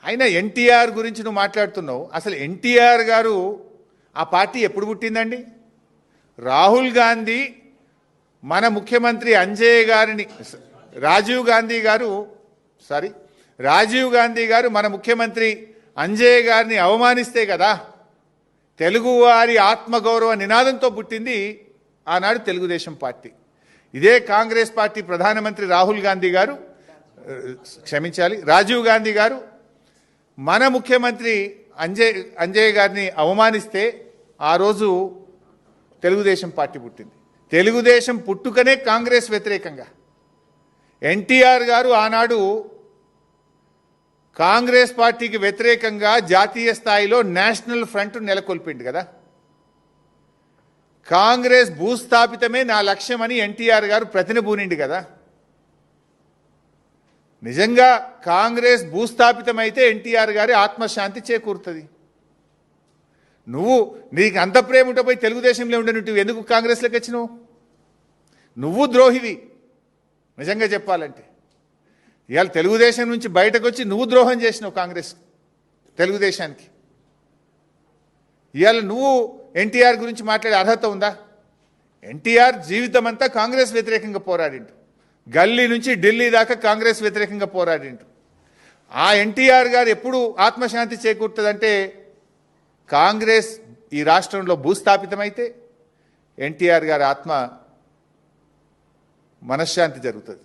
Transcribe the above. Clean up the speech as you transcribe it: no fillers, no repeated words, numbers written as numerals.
అయినా ఎన్టీఆర్ గురించి నువ్వు మాట్లాడుతున్నావు. అసలు ఎన్టీఆర్ గారు ఆ పార్టీ ఎప్పుడు పుట్టిందండి? రాహుల్ గాంధీ మన ముఖ్యమంత్రి రాజీవ్ గాంధీ గారు మన ముఖ్యమంత్రి అంజయ్య గారిని అవమానిస్తే కదా తెలుగువారి ఆత్మగౌరవ నినాదంతో పుట్టింది ఆనాడు తెలుగుదేశం పార్టీ. ఇదే కాంగ్రెస్ పార్టీ ప్రధానమంత్రి రాజీవ్ గాంధీ గారు మన ముఖ్యమంత్రి అంజయ్య గారిని అవమానిస్తే ఆ రోజు తెలుగుదేశం పార్టీ పుట్టింది. తెలుగుదేశం పుట్టుకనే కాంగ్రెస్ వ్యతిరేకంగా. ఎన్టీఆర్ గారు ఆనాడు కాంగ్రెస్ పార్టీకి వ్యతిరేకంగా జాతీయ స్థాయిలో నేషనల్ ఫ్రంట్ నెలకొల్పిండు కదా. కాంగ్రెస్ భూస్థాపితమే నా లక్ష్యమని ఎన్టీఆర్ గారు ప్రతినబూనిండు కదా. నిజంగా కాంగ్రెస్ భూస్థాపితమైతే ఎన్టీఆర్ గారి ఆత్మశాంతి చేకూరుతుంది. నీకు అంత ప్రేమ ఉంటే పోయి తెలుగుదేశంలో ఉండను, ఎందుకు కాంగ్రెస్లోకి వచ్చినావు? నువ్వు ద్రోహివి నిజంగా చెప్పాలంటే. ఇవాళ తెలుగుదేశం నుంచి బయటకు వచ్చి నువ్వు ద్రోహం చేసినావు తెలుగుదేశానికి. ఇవాళ నువ్వు ఎన్టీఆర్ గురించి మాట్లాడే అర్హత ఉందా? ఎన్టీఆర్ జీవితం అంతా కాంగ్రెస్ వ్యతిరేకంగా పోరాడిండు. గల్లీ నుంచి ఢిల్లీ దాకా కాంగ్రెస్ వ్యతిరేకంగా పోరాడిండు. ఆ ఎన్టీఆర్ గారు ఎప్పుడు ఆత్మశాంతి చేకూరుతుందంటే కాంగ్రెస్ ఈ రాష్ట్రంలో భూస్థాపితమైతే ఎన్టీఆర్ గారి మనశ్శాంతి జరుగుతుంది.